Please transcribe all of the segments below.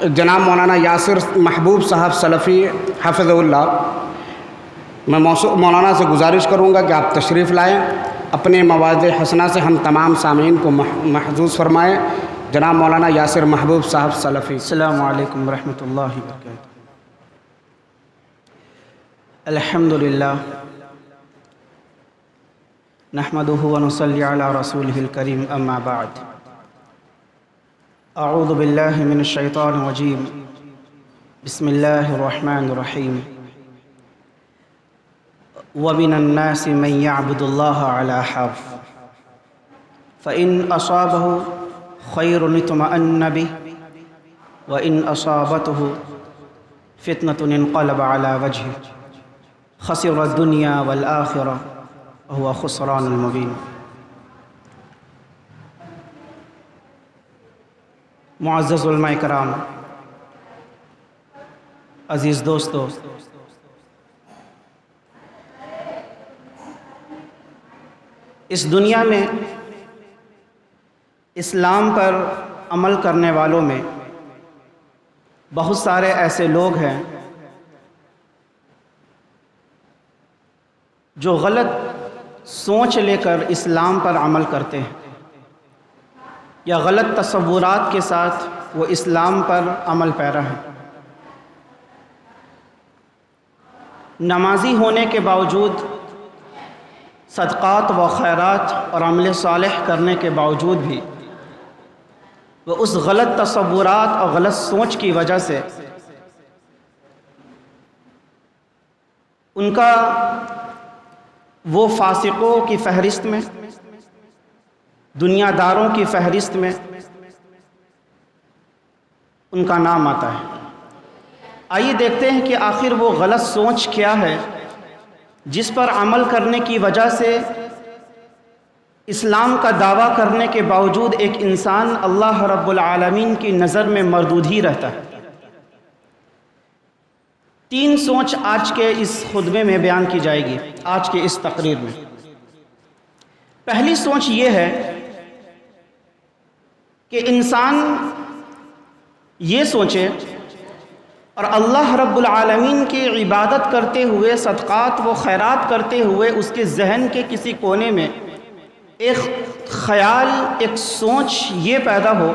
جناب مولانا یاسر محبوب صاحب سلفی حفظ اللہ، میں مولانا سے گزارش کروں گا کہ آپ تشریف لائیں، اپنے مواد حسنہ سے ہم تمام سامعین کو محظوظ فرمائیں۔ جناب مولانا یاسر محبوب صاحب سلفی۔ السلام علیکم ورحمۃ اللہ وبرکاتہ۔ الحمدللہ نحمدہ ونصلی علی رسولہ الکریم، اما بعد، اعوذ باللہ من الشیطان الرجیم، بسم اللہ الرحمن الرحیم۔ وَمِنَ النَّاسِ مَن يَعْبُدُ اللَّهَ عَلَى حَرْفٍ فَإِنْ أَصَابَهُ خَيْرٌ اطْمَأَنَّ بِهِ وَإِنْ أَصَابَتْهُ فِتْنَةٌ انقلب عَلَى وَجْهِهِ خَسِرَ الدُّنْيَا وَالْآخِرَةَ وَهُوَ خُسْرَانٌ مُبِينٌ۔ معزز علماء کرام، عزیز دوستو، اس دنیا میں اسلام پر عمل کرنے والوں میں بہت سارے ایسے لوگ ہیں جو غلط سوچ لے کر اسلام پر عمل کرتے ہیں، یا غلط تصورات کے ساتھ وہ اسلام پر عمل پیرا ہیں۔ نمازی ہونے کے باوجود، صدقات و خیرات اور عمل صالح کرنے کے باوجود بھی وہ اس غلط تصورات اور غلط سوچ کی وجہ سے ان کا وہ فاسقوں کی فہرست میں، دنیا داروں کی فہرست میں ان کا نام آتا ہے۔ آئیے دیکھتے ہیں کہ آخر وہ غلط سوچ کیا ہے جس پر عمل کرنے کی وجہ سے اسلام کا دعویٰ کرنے کے باوجود ایک انسان اللہ رب العالمین کی نظر میں مردود ہی رہتا ہے۔ 3 سوچ آج کے اس خطبے میں بیان کی جائے گی، آج کے اس تقریر میں۔ پہلی سوچ یہ ہے کہ انسان یہ سوچے اور اللہ رب العالمین کی عبادت کرتے ہوئے، صدقات و خیرات کرتے ہوئے اس کے ذہن کے کسی کونے میں ایک خیال، ایک سوچ یہ پیدا ہو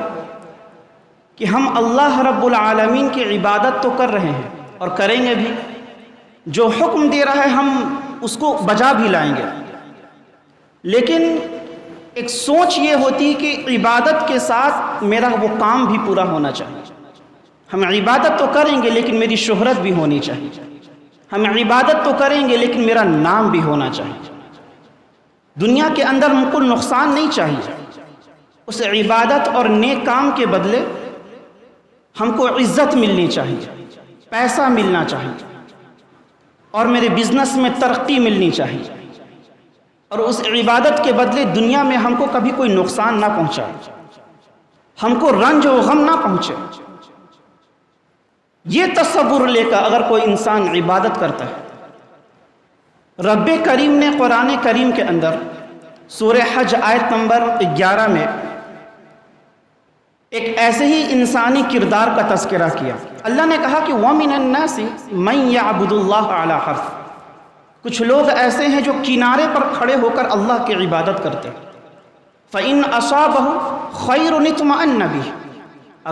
کہ ہم اللہ رب العالمین کی عبادت تو کر رہے ہیں اور کریں گے بھی، جو حکم دے رہا ہے ہم اس کو بجا بھی لائیں گے، لیکن ایک سوچ یہ ہوتی کہ عبادت کے ساتھ میرا وہ کام بھی پورا ہونا چاہیے۔ ہم عبادت تو کریں گے لیکن میری شہرت بھی ہونی چاہیے، ہم عبادت تو کریں گے لیکن میرا نام بھی ہونا چاہیے، دنیا کے اندر ہم کو نقصان نہیں چاہیے، اس عبادت اور نیک کام کے بدلے ہم کو عزت ملنی چاہیے، پیسہ ملنا چاہیے، اور میرے بزنس میں ترقی ملنی چاہیے، اور اس عبادت کے بدلے دنیا میں ہم کو کبھی کوئی نقصان نہ پہنچائے، ہم کو رنج و غم نہ پہنچے۔ یہ تصور لے کر اگر کوئی انسان عبادت کرتا ہے، رب کریم نے قرآن کریم کے اندر سورہ حج آیت نمبر 11 میں ایک ایسے ہی انسانی کردار کا تذکرہ کیا۔ اللہ نے کہا کہ وَمِنَ النَّاسِ مَن يَعْبُدُ اللَّهَ عَلَى حَرْفٍ، کچھ لوگ ایسے ہیں جو کنارے پر کھڑے ہو کر اللہ کی عبادت کرتے ہیں۔ فَإِنْ أَصَابَهُ خَيْرٌ اطْمَأَنَّ بِهِ،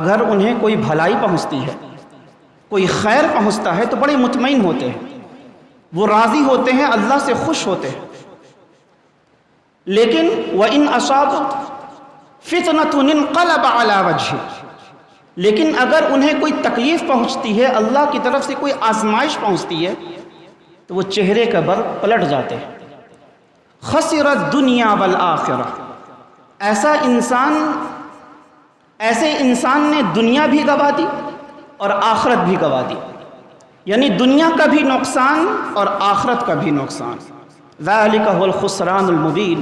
اگر انہیں کوئی بھلائی پہنچتی ہے، کوئی خیر پہنچتا ہے تو بڑے مطمئن ہوتے ہیں، وہ راضی ہوتے ہیں، اللہ سے خوش ہوتے ہیں۔ لیکن وَإِنْ أَصَابَتْهُ فِتْنَةٌ انقلب عَلَى وَجْهِهِ، لیکن اگر انہیں کوئی تکلیف پہنچتی ہے، اللہ کی طرف سے کوئی آزمائش پہنچتی ہے، تو وہ چہرے کا بر پلٹ جاتے ہیں۔ خَسِرَ الدُّنْيَا وَالْآخِرَةَ، ایسے انسان نے دنیا بھی گوا دی اور آخرت بھی گوا دی، یعنی دنیا کا بھی نقصان اور آخرت کا بھی نقصان۔ ذَلِكَ هُوَ الْخُسْرَانُ الْمُبِينُ،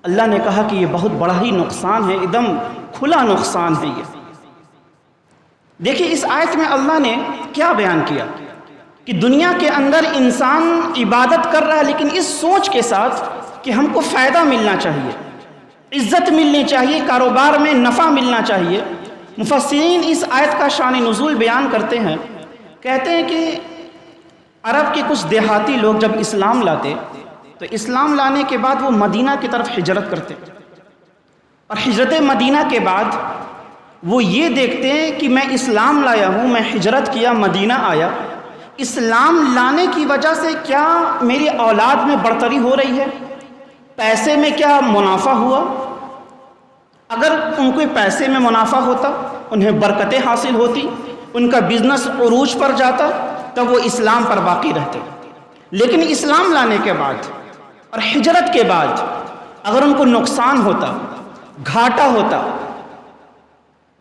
اللہ نے کہا کہ یہ بہت بڑا ہی نقصان ہے، ایک دم کھلا نقصان ہے یہ۔ دیکھیں اس آیت میں اللہ نے کیا بیان کیا کہ دنیا کے اندر انسان عبادت کر رہا ہے لیکن اس سوچ کے ساتھ کہ ہم کو فائدہ ملنا چاہیے، عزت ملنی چاہیے، کاروبار میں نفع ملنا چاہیے، مفسرین اس آیت کا شان نزول بیان کرتے ہیں، کہتے ہیں کہ عرب کے کچھ دیہاتی لوگ جب اسلام لاتے تو اسلام لانے کے بعد وہ مدینہ کی طرف ہجرت کرتے، اور ہجرت مدینہ کے بعد وہ یہ دیکھتے ہیں کہ میں اسلام لایا ہوں، میں ہجرت کیا، مدینہ آیا، اسلام لانے کی وجہ سے کیا میری اولاد میں برتری ہو رہی ہے، پیسے میں کیا منافع ہوا؟ اگر ان کو پیسے میں منافع ہوتا، انہیں برکتیں حاصل ہوتی، ان کا بزنس عروج پر جاتا، تب وہ اسلام پر باقی رہتے۔ لیکن اسلام لانے کے بعد اور ہجرت کے بعد اگر ان کو نقصان ہوتا، گھاٹا ہوتا،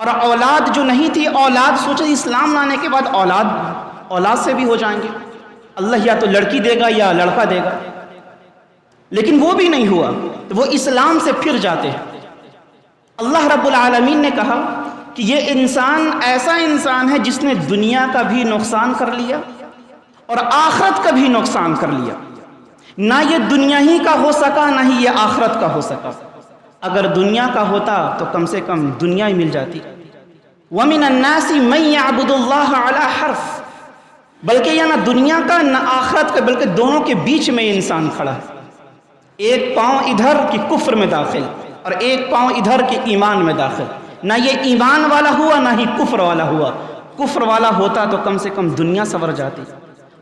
اور اولاد جو نہیں تھی، اولاد سوچے اسلام لانے کے بعد اولاد سے بھی ہو جائیں گے، اللہ یا تو لڑکی دے گا یا لڑکا دے گا، لیکن وہ بھی نہیں ہوا، تو وہ اسلام سے پھر جاتے ہیں۔ اللہ رب العالمین نے کہا کہ یہ انسان ایسا انسان ہے جس نے دنیا کا بھی نقصان کر لیا اور آخرت کا بھی نقصان کر لیا، نہ یہ دنیا ہی کا ہو سکا نہ ہی یہ آخرت کا ہو سکا۔ اگر دنیا کا ہوتا تو کم سے کم دنیا ہی مل جاتی۔ وَمِنَ النَّاسِ مَن يَعْبُدُ اللَّهَ عَلَى حَرْفٍ، بلکہ یہ نہ دنیا کا نہ آخرت کا، بلکہ دونوں کے بیچ میں انسان کھڑا ہے، ایک پاؤں ادھر کی کفر میں داخل اور ایک پاؤں ادھر کے ایمان میں داخل، نہ یہ ایمان والا ہوا نہ ہی کفر والا ہوا۔ کفر والا ہوتا تو کم سے کم دنیا سنور جاتی،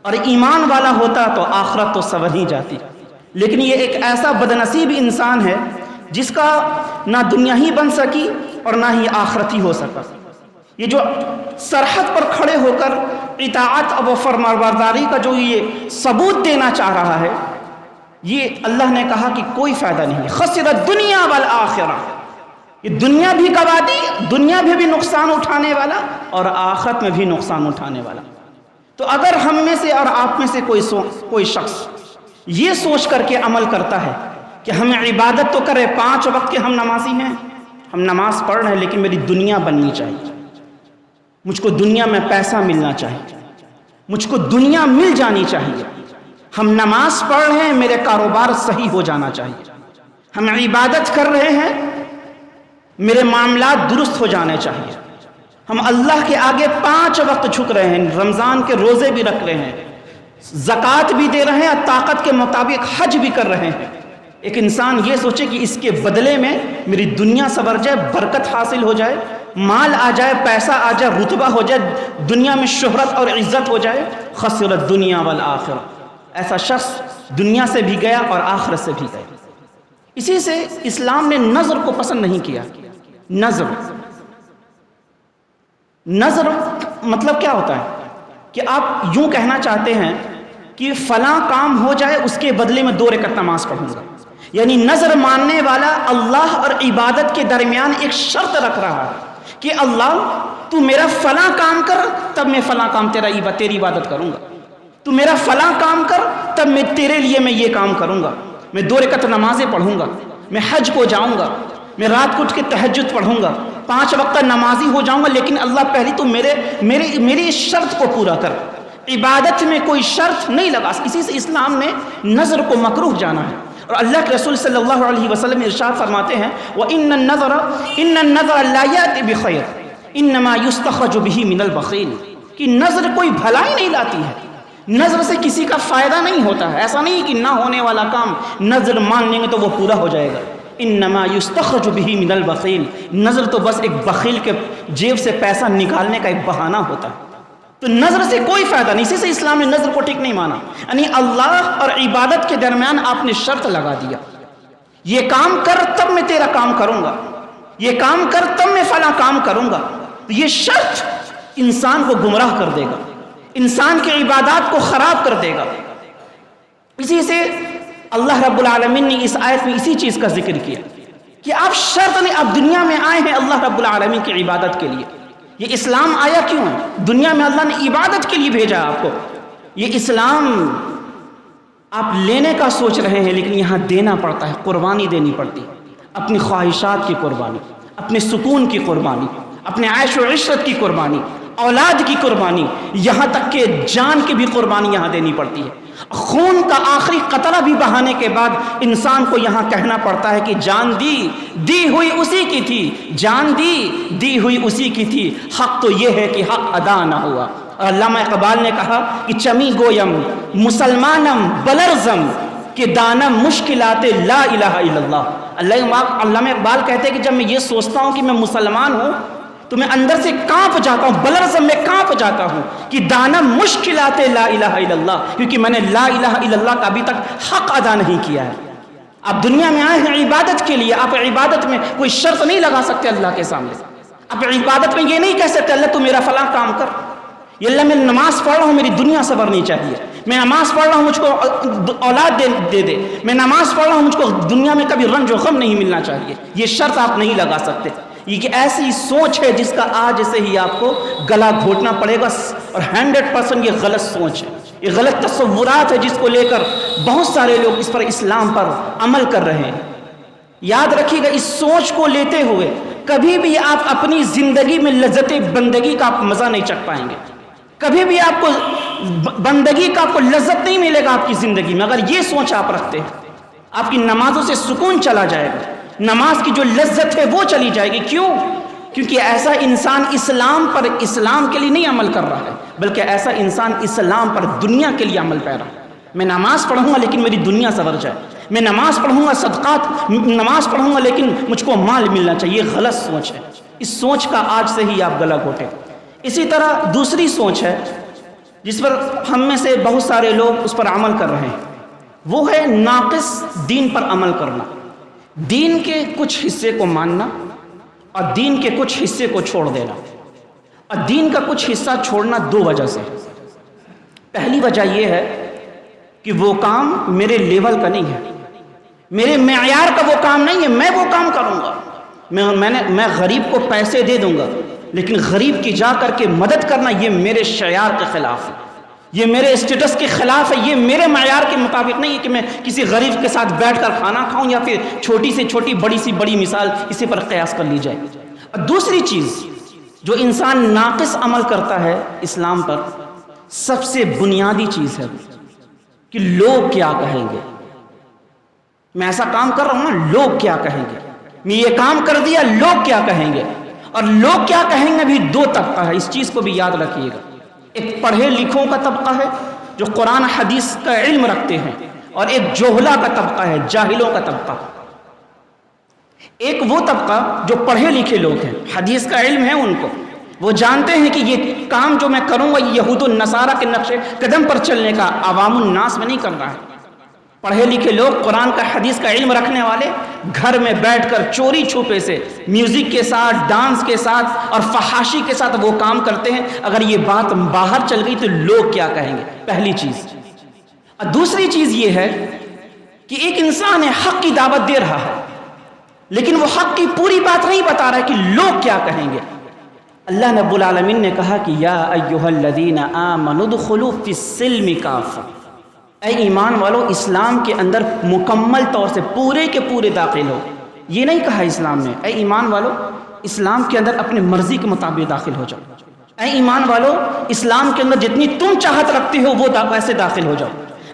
اور ایمان والا ہوتا تو آخرت تو سنور ہی جاتی۔ لیکن یہ ایک ایسا بدنصیب انسان ہے جس کا نہ دنیا ہی بن سکی اور نہ ہی آخرت ہی ہو سکا۔ یہ جو سرحد پر کھڑے ہو کر اطاعت و فرمانبرداری کا جو یہ ثبوت دینا چاہ رہا ہے، یہ اللہ نے کہا کہ کوئی فائدہ نہیں، خسر الدنیا والآخرہ، یہ دنیا بھی گوا دی، دنیا بھی نقصان اٹھانے والا اور آخرت میں بھی نقصان اٹھانے والا۔ تو اگر ہم میں سے اور آپ میں سے کوئی شخص یہ سوچ کر کے عمل کرتا ہے کہ ہمیں عبادت تو کرے، 5 وقت کے ہم نمازی ہیں، ہم نماز پڑھ رہے ہیں، لیکن میری دنیا بننی چاہیے، مجھ کو دنیا میں پیسہ ملنا چاہیے، مجھ کو دنیا مل جانی چاہیے، ہم نماز پڑھ رہے ہیں، میرے کاروبار صحیح ہو جانا چاہیے، ہم عبادت کر رہے ہیں، میرے معاملات درست ہو جانے چاہیے، ہم اللہ کے آگے 5 وقت جھک رہے ہیں، رمضان کے روزے بھی رکھ رہے ہیں، زکوٰۃ بھی دے رہے ہیں، اور طاقت کے مطابق حج بھی کر رہے ہیں۔ ایک انسان یہ سوچے کہ اس کے بدلے میں میری دنیا سنور جائے، برکت حاصل ہو جائے، مال آ جائے، پیسہ آ جائے، رتبہ ہو جائے، دنیا میں شہرت اور عزت ہو جائے، خسر الدنیا والآخرہ، ایسا شخص دنیا سے بھی گیا اور آخرت سے بھی گیا۔ اسی سے اسلام نے نظر کو پسند نہیں کیا۔ نظر مطلب کیا ہوتا ہے کہ آپ یوں کہنا چاہتے ہیں کہ فلاں کام ہو جائے اس کے بدلے میں 2 رکعت نماز پڑھوں گا، یعنی نظر ماننے والا اللہ اور عبادت کے درمیان ایک شرط رکھ رہا ہے کہ اللہ تو میرا فلاں کام کر، تب میں فلاں کام تیری عبادت کروں گا، تو میرا فلاں کام کر، تب میں تیرے لیے میں یہ کام کروں گا، میں 2 رکعت نمازیں پڑھوں گا، میں حج کو جاؤں گا، میں رات کو اٹھ کے تہجد پڑھوں گا، 5 وقت نمازی ہو جاؤں گا، لیکن اللہ پہلے تو میری اس شرط کو پورا کر۔ عبادت میں کوئی شرط نہیں لگا، اسی سے اسلام میں نظر کو مکروہ جانا ہے۔ اور اللہ کے رسول صلی اللہ علیہ وسلم ارشاد فرماتے ہیں وَإِنَّ النَّظَرَ لَا يَأْتِي بِخَيْرٍ إِنَّمَا يُسْتَخْرَجُ بِهِ مِنَ الْبَخِيلِ، کہ نظر کوئی بھلائی نہیں لاتی ہے، نظر سے کسی کا فائدہ نہیں ہوتا ہے۔ ایسا نہیں کہ نہ ہونے والا کام نظر مان لیں گے تو وہ پورا ہو جائے گا۔ انما یستخرج به من البخیل، نظر تو بس ایک بخیل کے جیب سے پیسہ نکالنے کا ایک بہانہ ہوتا ہے، تو نظر سے کوئی فائدہ نہیں۔ اسی سے اسلام نے نظر کو ٹھیک نہیں مانا، یعنی اللہ اور عبادت کے درمیان آپ نے شرط لگا دیا، یہ کام کر تب میں تیرا کام کروں گا، یہ کام کر تب میں فلاں کام کروں گا۔ تو یہ شرط انسان کو گمراہ کر دے گا، انسان کی عبادات کو خراب کر دے گا۔ اسی سے اللہ رب العالمین نے اس آیت میں اسی چیز کا ذکر کیا کہ آپ شرط نہیں، آپ دنیا میں آئے ہیں اللہ رب العالمین کی عبادت کے لیے۔ یہ اسلام آیا کیوں ہے؟ دنیا میں اللہ نے عبادت کے لیے بھیجا آپ کو۔ یہ اسلام آپ لینے کا سوچ رہے ہیں، لیکن یہاں دینا پڑتا ہے، قربانی دینی پڑتی، اپنی خواہشات کی قربانی، اپنے سکون کی قربانی، اپنے عیش و عشرت کی قربانی، اولاد کی قربانی، یہاں تک کہ جان کی بھی قربانی یہاں دینی پڑتی ہے۔ خون کا آخری قطرہ بھی بہانے کے بعد انسان کو یہاں کہنا پڑتا ہے کہ جان دی ہوئی اسی کی تھی، جان دی ہوئی اسی کی تھی، حق تو یہ ہے کہ حق ادا نہ ہوا۔ اور علامہ اقبال نے کہا کہ چمی گویم مسلمانم بلرزم کہ دانم مشکلات لا الہ الا اللہ۔ علامہ اقبال کہتے ہیں کہ جب میں یہ سوچتا ہوں کہ میں مسلمان ہوں تو میں اندر سے کانپ جاتا ہوں، بلرزم میں کانپ جاتا ہوں کہ دانم مشکلات لا الہ الا اللہ، کیونکہ میں نے لا الہ الا اللہ کا ابھی تک حق ادا نہیں کیا ہے۔ آپ دنیا میں آئے ہیں عبادت کے لیے، آپ عبادت میں کوئی شرط نہیں لگا سکتے اللہ کے سامنے۔ آپ عبادت میں یہ نہیں کہہ سکتے اللہ تو میرا فلاں کام کر، یہ اللہ میں نماز پڑھ رہا ہوں میری دنیا سے بھرنی چاہیے، میں نماز پڑھ رہا ہوں مجھ کو اولاد دے، میں نماز پڑھ رہا ہوں مجھ کو دنیا میں کبھی رنج و غم نہیں ملنا چاہیے، یہ شرط آپ نہیں لگا سکتے۔ یہ کہ ایسی سوچ ہے جس کا آج سے ہی آپ کو گلا گھونٹنا پڑے گا، اور 100% یہ غلط سوچ ہے، یہ غلط تصورات ہے جس کو لے کر بہت سارے لوگ اس پر اسلام پر عمل کر رہے ہیں۔ یاد رکھیے گا اس سوچ کو لیتے ہوئے کبھی بھی آپ اپنی زندگی میں لذت بندگی کا آپ مزہ نہیں چکھ پائیں گے، کبھی بھی آپ کو بندگی کا آپ کو لذت نہیں ملے گا آپ کی زندگی میں۔ اگر یہ سوچ آپ رکھتے ہیں آپ کی نمازوں سے سکون چلا جائے گا، نماز کی جو لذت ہے وہ چلی جائے گی۔ کیوں؟ کیونکہ ایسا انسان اسلام کے لیے نہیں عمل کر رہا ہے، بلکہ ایسا انسان اسلام پر دنیا کے لیے عمل پہ رہا ہے۔ میں نماز پڑھوں گا لیکن میری دنیا سنور جائے، میں نماز پڑھوں گا صدقات، نماز پڑھوں گا لیکن مجھ کو مال ملنا چاہیے، یہ غلط سوچ ہے۔ اس سوچ کا آج سے ہی آپ گلا گھونٹیں۔ اسی طرح دوسری سوچ ہے جس پر ہم میں سے بہت سارے لوگ اس پر عمل کر رہے ہیں، وہ ہے ناقص دین پر عمل کرنا، دین کے کچھ حصے کو ماننا اور دین کے کچھ حصے کو چھوڑ دینا۔ اور دین کا کچھ حصہ چھوڑنا دو وجہ سے۔ پہلی وجہ یہ ہے کہ وہ کام میرے لیول کا نہیں ہے، میرے معیار کا وہ کام نہیں ہے، میں وہ کام کروں گا، میں غریب کو پیسے دے دوں گا، لیکن غریب کی جا کر کے مدد کرنا یہ میرے شعار کے خلاف ہے، یہ میرے اسٹیٹس کے خلاف ہے، یہ میرے معیار کے مطابق نہیں ہے کہ میں کسی غریب کے ساتھ بیٹھ کر کھانا کھاؤں، یا پھر چھوٹی سے چھوٹی بڑی سی بڑی مثال اسی پر قیاس کر لی جائے۔ اور دوسری چیز جو انسان ناقص عمل کرتا ہے اسلام پر، سب سے بنیادی چیز ہے کہ لوگ کیا کہیں گے۔ میں ایسا کام کر رہا ہوں نا، لوگ کیا کہیں گے، میں یہ کام کر دیا لوگ کیا کہیں گے۔ اور لوگ کیا کہیں گے بھی دو طبقہ ہے، اس چیز کو بھی یاد رکھیے گا۔ ایک پڑھے لکھوں کا طبقہ ہے جو قرآن حدیث کا علم رکھتے ہیں، اور ایک جوہلا کا طبقہ ہے، جاہلوں کا طبقہ۔ ایک وہ طبقہ جو پڑھے لکھے لوگ ہیں، حدیث کا علم ہے ان کو، وہ جانتے ہیں کہ یہ کام جو میں کروں گا یہ یہود و نصارہ کے نقش قدم پر چلنے کا، عوام الناس میں نہیں کر رہا ہے۔ پڑھے لکھے لوگ قرآن کا حدیث کا علم رکھنے والے گھر میں بیٹھ کر چوری چھپے سے میوزک کے ساتھ، ڈانس کے ساتھ اور فحاشی کے ساتھ وہ کام کرتے ہیں۔ اگر یہ بات باہر چل گئی تو لوگ کیا کہیں گے، پہلی چیز۔ اور دوسری چیز یہ ہے کہ ایک انسان ہے حق کی دعوت دے رہا ہے، لیکن وہ حق کی پوری بات نہیں بتا رہا ہے کہ لوگ کیا کہیں گے۔ اللہ رب العالمین نے کہا کہ یا ایھا الذین آمنوا ادخلوا فی السلم کافہ، اے ایمان والو اسلام کے اندر مکمل طور سے پورے کے پورے داخل ہو۔ یہ نہیں کہا اسلام نے اے ایمان والو اسلام کے اندر اپنے مرضی کے مطابق داخل ہو جاؤ، اے ایمان والو اسلام کے اندر جتنی تم چاہت رکھتے ہو وہ ویسے داخل ہو جاؤ،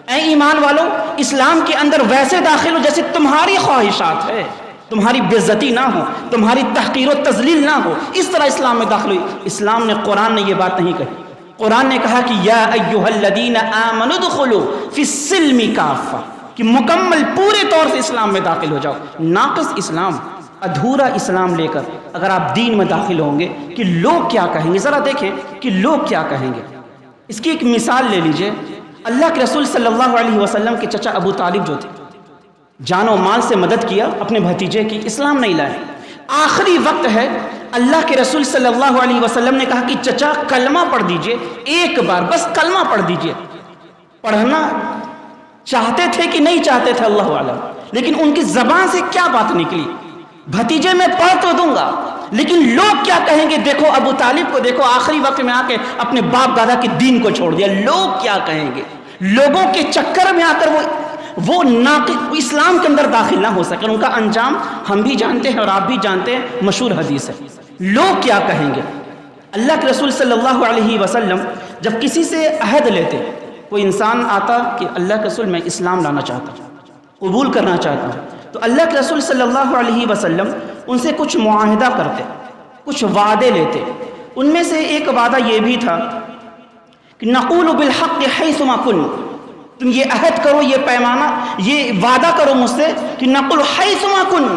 اے ایمان والو اسلام کے اندر ویسے داخل ہو جیسے تمہاری خواہشات ہے، تمہاری بے عزتی نہ ہو، تمہاری تحقیر و تذلیل نہ ہو، اس طرح اسلام میں داخل ہوئی۔ اسلام نے، قرآن نے یہ بات نہیں کہی، قرآن نے کہا کہ یا ایھا الذین آمنوا ادخلوا فی السلم کافہ، کہ مکمل پورے طور سے اسلام میں داخل ہو جاؤ۔ ناقص اسلام، ادھورا اسلام لے کر اگر آپ دین میں داخل ہوں گے کہ لوگ کیا کہیں گے، ذرا دیکھیں کہ لوگ کیا کہیں گے۔ اس کی ایک مثال لے لیجئے، اللہ کے رسول صلی اللہ علیہ وسلم کے چچا ابو طالب جو تھے، جان و مال سے مدد کیا اپنے بھتیجے کی، اسلام نہیں لائے۔ آخری وقت ہے، اللہ کے رسول صلی اللہ علیہ وسلم نے کہا کہ چچا کلمہ پڑھ دیجئے، ایک بار بس کلمہ پڑھ دیجئے۔ پڑھنا چاہتے تھے کہ نہیں چاہتے تھے اللہ عالم، لیکن ان کی زبان سے کیا بات نکلی، بھتیجے میں پڑھ تو دوں گا لیکن لوگ کیا کہیں گے۔ دیکھو ابو طالب کو دیکھو، آخری وقت میں آ کے اپنے باپ دادا کے دین کو چھوڑ دیا، لوگ کیا کہیں گے۔ لوگوں کے چکر میں آ کر وہ ناقص اسلام کے اندر داخل نہ ہو سکے، ان کا انجام ہم بھی جانتے ہیں اور آپ بھی جانتے ہیں، مشہور حدیث ہے۔ لوگ کیا کہیں گے۔ اللہ کے رسول صلی اللہ علیہ وسلم جب کسی سے عہد لیتے، کوئی انسان آتا کہ اللہ کے رسول میں اسلام لانا چاہتا ہوں، قبول کرنا چاہتا ہوں، تو اللہ کے رسول صلی اللہ علیہ وسلم ان سے کچھ معاہدہ کرتے، کچھ وعدے لیتے. ان میں سے ایک وعدہ یہ بھی تھا کہ نقول بالحق حیثما کن، تم یہ عہد کرو، یہ پیمانہ، یہ وعدہ کرو مجھ سے کہ نقول حیثما کن،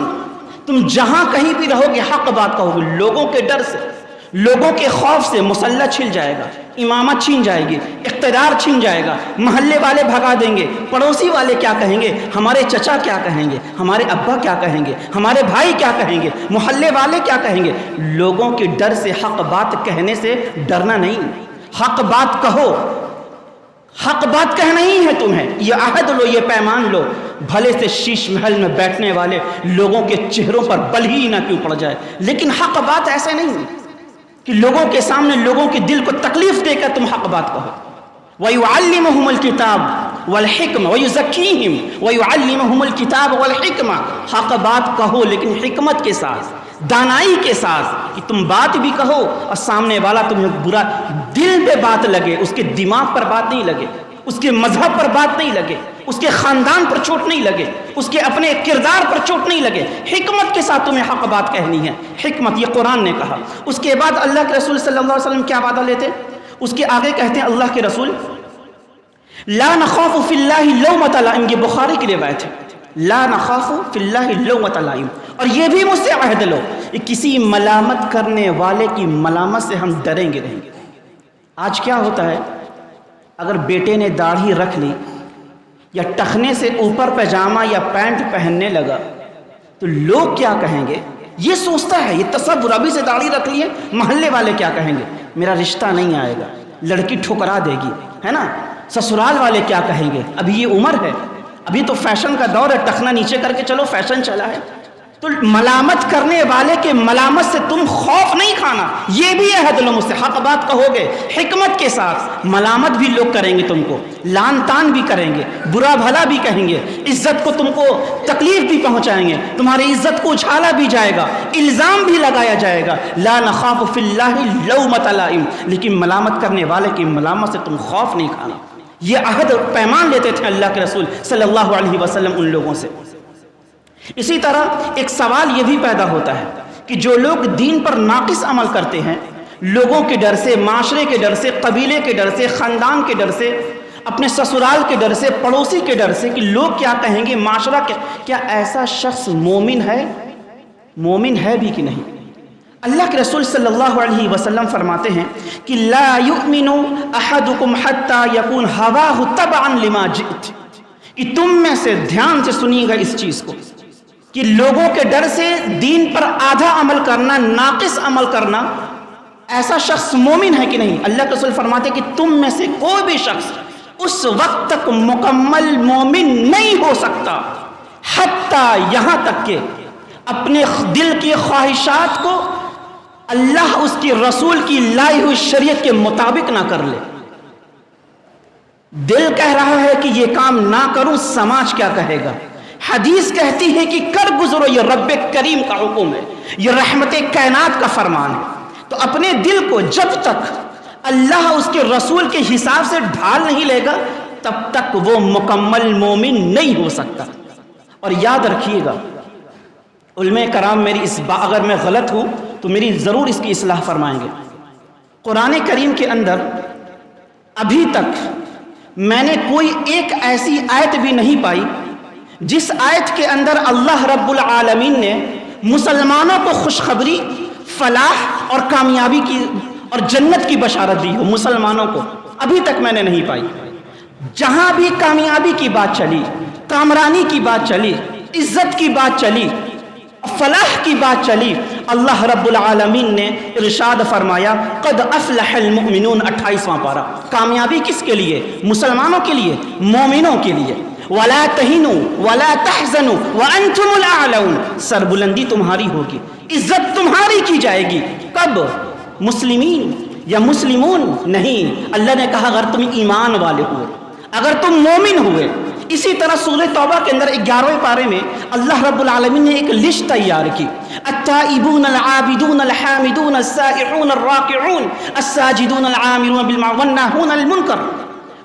تم جہاں کہیں بھی رہو گے حق بات کہو گے. لوگوں کے ڈر سے، لوگوں کے خوف سے مسلح چھن جائے گا، امامت چھین جائے گی، اقتدار چھن جائے گا، محلے والے بھگا دیں گے، پڑوسی والے کیا کہیں گے، ہمارے چچا کیا کہیں گے، ہمارے ابا کیا کہیں گے، ہمارے بھائی کیا کہیں گے، محلے والے کیا کہیں گے. لوگوں کے ڈر سے حق بات کہنے سے ڈرنا نہیں، حق بات کہو. حق بات کہنا ہی ہے تمہیں. یہ عہد لو، یہ پیمان لو، بھلے سے شیش محل میں بیٹھنے والے لوگوں کے چہروں پر بل ہی نہ کیوں پڑ جائے، لیکن حق بات ایسے نہیں کہ لوگوں کے سامنے لوگوں کے دل کو تکلیف دے کر تم حق بات کہو. وَيُعَلِّمُهُمُ الْكِتَابَ وَالْحِكْمَةَ وَيُزَكِّيهِمْ وَيُعَلِّمُهُمُ الْكِتَابَ وَالْحِكْمَةَ. حق بات کہو لیکن حکمت کے ساتھ، دانائی کے ساتھ، کہ تم بات بھی کہو اور سامنے والا تمہیں برا دل پہ بات لگے، اس کے دماغ پر بات نہیں لگے، اس کے مذہب پر بات نہیں لگے، اس کے خاندان پر چوٹ نہیں لگے، اس کے اپنے کردار پر چوٹ نہیں لگے. حکمت کے ساتھ تمہیں حق بات کہنی ہے. حکمت یہ قرآن نے کہا. اس کے بعد اللہ کے رسول صلی اللہ علیہ وسلم کیا وعدہ لیتے؟ اس کے آگے کہتے ہیں اللہ کے رسول لا نخاف فی اللہ لومۃ لائم. یہ بخاری کی روایت ہے. لا نخاف فی اللہ لومۃ لائم. اور یہ بھی مجھ سے عہد لو کہ کسی ملامت کرنے والے کی ملامت سے ہم ڈریں گے نہیں. آج کیا ہوتا ہے، اگر بیٹے نے داڑھی رکھ لی یا ٹخنے سے اوپر پاجامہ یا پینٹ پہننے لگا تو لوگ کیا کہیں گے، یہ سوچتا ہے، یہ تصور. ابھی سے داڑھی رکھ لی ہے، محلے والے کیا کہیں گے، میرا رشتہ نہیں آئے گا، لڑکی ٹھکرا دے گی، ہے نا. سسرال والے کیا کہیں گے، ابھی یہ عمر ہے، ابھی تو فیشن کا دور ہے، ٹخنا نیچے کر کے چلو، فیشن چلا ہے. تو ملامت کرنے والے کے ملامت سے تم خوف نہیں کھانا. یہ بھی عہد لو مجھ سے، حق بات کہو گے حکمت کے ساتھ. ملامت بھی لوگ کریں گے، تم کو لان تان بھی کریں گے، برا بھلا بھی کہیں گے، عزت کو تم کو تکلیف بھی پہنچائیں گے، تمہاری عزت کو اچھالا بھی جائے گا، الزام بھی لگایا جائے گا. لا نخاف فی اللہ لومۃ لائم. لیکن ملامت کرنے والے کی ملامت سے تم خوف نہیں کھانا. یہ عہد پیمان لیتے تھے اللہ کے رسول صلی اللہ علیہ وسلم ان لوگوں سے. اسی طرح ایک سوال یہ بھی پیدا ہوتا ہے کہ جو لوگ دین پر ناقص عمل کرتے ہیں، لوگوں کے ڈر سے، معاشرے کے ڈر سے، قبیلے کے ڈر سے، خاندان کے ڈر سے، اپنے سسرال کے ڈر سے، پڑوسی کے ڈر سے کہ لوگ کیا کہیں گے، معاشرہ کیا ایسا شخص مومن ہے؟ مومن ہے بھی کہ نہیں؟ اللہ کے رسول صلی اللہ علیہ وسلم فرماتے ہیں کہ لا یؤمن احدکم حتی یکون ہواہ تبعا لما جئت. کہ تم میں سے دھیان سے سنیے گا اس چیز کو کہ لوگوں کے ڈر سے دین پر آدھا عمل کرنا، ناقص عمل کرنا، ایسا شخص مومن ہے کہ نہیں؟ اللہ کے رسول فرماتے کہ تم میں سے کوئی بھی شخص اس وقت تک مکمل مومن نہیں ہو سکتا حتیٰ یہاں تک کہ اپنے دل کی خواہشات کو اللہ اس کی رسول کی لائی ہوئی شریعت کے مطابق نہ کر لے. دل کہہ رہا ہے کہ یہ کام نہ کروں، سماج کیا کہے گا. حدیث کہتی ہے کہ کر گزرو، یہ رب کریم کا حکم ہے، یہ رحمت کائنات کا فرمان ہے. تو اپنے دل کو جب تک اللہ اس کے رسول کے حساب سے ڈھال نہیں لے گا تب تک وہ مکمل مومن نہیں ہو سکتا. اور یاد رکھیے گا علماء کرام، میری اگر میں غلط ہوں تو میری ضرور اس کی اصلاح فرمائیں گے. قرآن کریم کے اندر ابھی تک میں نے کوئی ایک ایسی آیت بھی نہیں پائی جس آیت کے اندر اللہ رب العالمین نے مسلمانوں کو خوشخبری، فلاح اور کامیابی کی اور جنت کی بشارت دی ہو. مسلمانوں کو ابھی تک میں نے نہیں پائی. جہاں بھی کامیابی کی بات چلی، کامرانی کی بات چلی، عزت کی بات چلی، فلاح کی بات چلی، اللہ رب العالمین نے ارشاد فرمایا قد افلح المؤمنون. 28واں پارہ. کامیابی کس کے لیے؟ مسلمانوں کے لیے، مومنوں کے لیے. ولا تہنوا ولا تحزنوا وانتم الاعلون. سربلندی تمہاری ہوگی، عزت تمہاری کی جائے گی. کب؟ مسلمین یا مسلمون نہیں. اللہ نے کہا اگر تم ایمان والے ہوئے، اگر تم مومن ہوئے. اسی طرح سورہ توبہ کے اندر 11ویں پارے میں اللہ رب العالمین نے ایک لسٹ تیار کی. التائبون العابدون الحامدون السائحون الراکعون الساجدون العامرون بالمعروف والناہون عن المنکر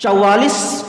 44,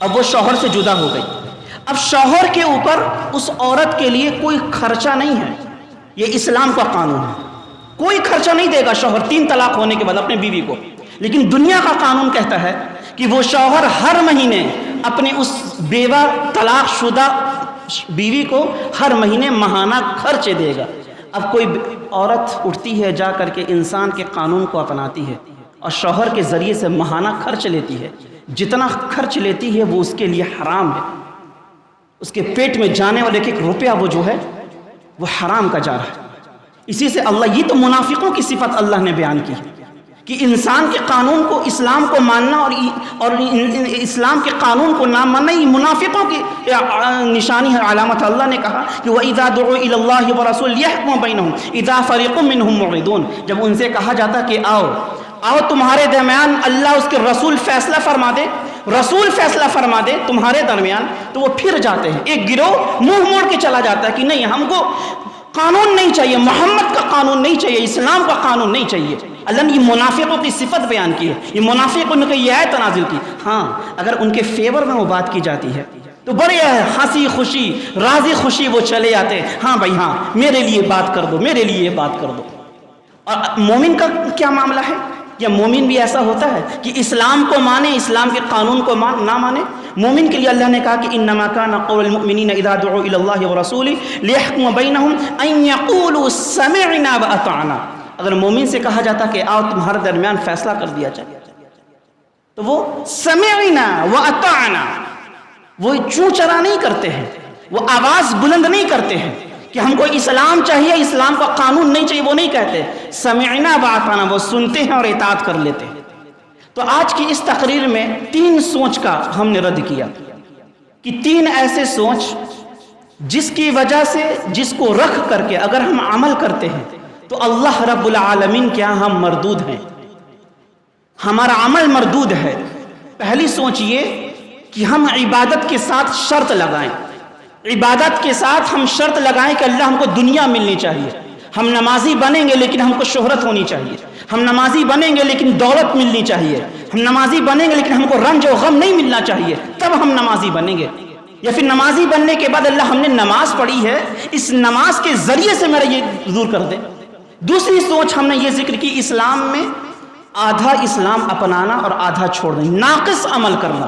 اب وہ شوہر سے جدا ہو گئی، اب شوہر کے اوپر اس عورت کے لیے کوئی خرچہ نہیں ہے، یہ اسلام کا قانون ہے، کوئی خرچہ نہیں دے گا شوہر 3 طلاق ہونے کے بعد اپنے بیوی کو، لیکن دنیا کا قانون کہتا ہے کہ وہ شوہر ہر مہینے اپنے اس بیوہ طلاق شدہ بیوی کو ہر مہینے ماہانہ خرچ دے گا۔ اب کوئی عورت اٹھتی ہے جا کر کے انسان کے قانون کو اپناتی ہے اور شوہر کے ذریعے سے ماہانہ خرچ لیتی ہے، جتنا خرچ لیتی ہے وہ اس کے لیے حرام ہے، اس کے پیٹ میں جانے والے ایک روپیہ وہ جو ہے وہ حرام کا جا رہا ہے۔ اسی سے اللہ، یہ تو منافقوں کی صفت اللہ نے بیان کی ہے کہ انسان کے قانون کو، اسلام کو ماننا اور اسلام کے قانون کو نہ ماننا یہ منافقوں کی نشانی ہے، علامت۔ اللہ نے کہا کہ وَإِذَا دُعُوا إِلَى اللَّهِ وَرَسُولِهِ لِيَحْكُمَ بَيْنَهُمْ إِذَا فَرِيقٌ مِّنْهُمْ مُعْرِضُونَ، جب ان سے کہا جاتا کہ آؤ تمہارے درمیان اللہ اس کے رسول فیصلہ فرما دے، رسول فیصلہ فرما دے تمہارے درمیان، تو وہ پھر جاتے ہیں، ایک گروہ منہ موڑ کے چلا جاتا ہے کہ نہیں، ہم کو قانون نہیں چاہیے، محمد کا قانون نہیں چاہیے، اسلام کا قانون نہیں چاہیے۔ اللہ نے یہ منافقوں کی صفت بیان کی ہے، یہ منافقوں نے یہ آیت نازل کی۔ ہاں، اگر ان کے فیور میں وہ بات کی جاتی ہے تو بڑے ہنسی خوشی راضی خوشی وہ چلے آتے ہیں، ہاں بھائی ہاں میرے لیے بات کر دو، میرے لیے بات کر دو۔ اور مومن کا کیا معاملہ ہے؟ یا مومن بھی ایسا ہوتا ہے کہ اسلام کو مانے، اسلام کے قانون کو نہ مانے؟ مومن کے لیے اللہ نے کہا کہ انما کان قول المؤمنین اذا دعوا الى اللہ ورسولہ لیحکم بینہم ان یقولوا سمعنا واطعنا۔ اگر مومن سے کہا جاتا کہ آؤ تمہارے درمیان فیصلہ کر دیا جائے تو وہ سمعنا واطعنا، وہ چوں چرا نہیں کرتے ہیں، وہ آواز بلند نہیں کرتے ہیں کہ ہم کو اسلام چاہیے، اسلام کا قانون نہیں چاہیے، وہ نہیں کہتے، سمعنا واطعنا، وہ سنتے ہیں اور اطاعت کر لیتے ہیں۔ تو آج کی اس تقریر میں 3 سوچ کا ہم نے رد کیا کہ 3 ایسے سوچ جس کی وجہ سے، جس کو رکھ کر کے اگر ہم عمل کرتے ہیں تو اللہ رب العالمین کے ہاں ہم مردود ہیں، ہمارا عمل مردود ہے۔ پہلی سوچ یہ کہ ہم عبادت کے ساتھ شرط لگائیں، عبادت کے ساتھ ہم شرط لگائیں کہ اللہ ہم کو دنیا ملنی چاہیے، ہم نمازی بنیں گے لیکن ہم کو شہرت ہونی چاہیے، ہم نمازی بنیں گے لیکن دولت ملنی چاہیے، ہم نمازی بنیں گے لیکن ہم کو رنج و غم نہیں ملنا چاہیے، تب ہم نمازی بنیں گے۔ یا پھر نمازی بننے کے بعد اللہ ہم نے نماز پڑھی ہے، اس نماز کے ذریعے سے میرا یہ دور کر دے۔ دوسری سوچ ہم نے یہ ذکر کی، اسلام میں آدھا اسلام اپنانا اور آدھا چھوڑ دینا، ناقص عمل کرنا،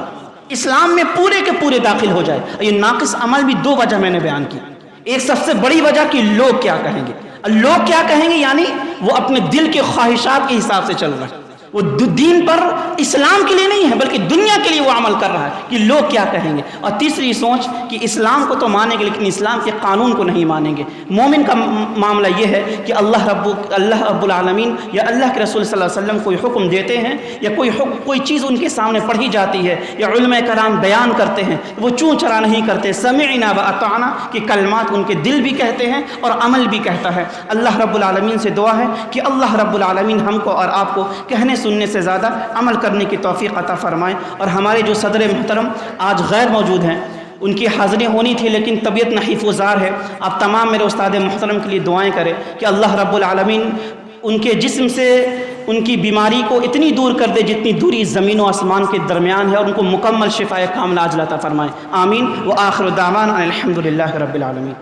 اسلام میں پورے کے پورے داخل ہو جائے۔ یہ ناقص عمل بھی 2 وجہ میں نے بیان کی۔ ایک سب سے بڑی وجہ کہ لوگ کیا کہیں گے، لوگ کیا کہیں گے یعنی وہ اپنے دل کے خواہشات کے حساب سے چل رہا ہے، وہ دین پر اسلام کے لیے نہیں ہے بلکہ دنیا کے لیے وہ عمل کر رہا ہے کہ لوگ کیا کہیں گے۔ اور تیسری سوچ کہ اسلام کو تو مانیں گے لیکن اسلام کے قانون کو نہیں مانیں گے۔ مومن کا معاملہ یہ ہے کہ اللہ رب العالمین یا اللہ کے رسول صلی اللہ علیہ وسلم کوئی حکم دیتے ہیں یا کوئی چیز ان کے سامنے پڑھی جاتی ہے یا علماء کرام بیان کرتے ہیں، وہ چوں چرا نہیں کرتے، سمعنا واطعنا کہ کلمات ان کے دل بھی کہتے ہیں اور عمل بھی کہتا ہے۔ اللہ رب العالمین سے دعا ہے کہ اللہ رب العالمین ہم کو اور آپ کو کہنے سننے سے زیادہ عمل کرنے کی توفیق عطا فرمائیں۔ اور ہمارے جو صدر محترم آج غیر موجود ہیں، ان کی حاضری ہونی تھی لیکن طبیعت نحیف و زار ہے، آپ تمام میرے استاد محترم کے لیے دعائیں کریں کہ اللہ رب العالمین ان کے جسم سے ان کی بیماری کو اتنی دور کر دے جتنی دوری زمین و آسمان کے درمیان ہے، اور ان کو مکمل شفاء کاملہ عاجلہ عطا فرمائیں، آمین۔ وآخر دعوانا الحمد للہ رب العالمین۔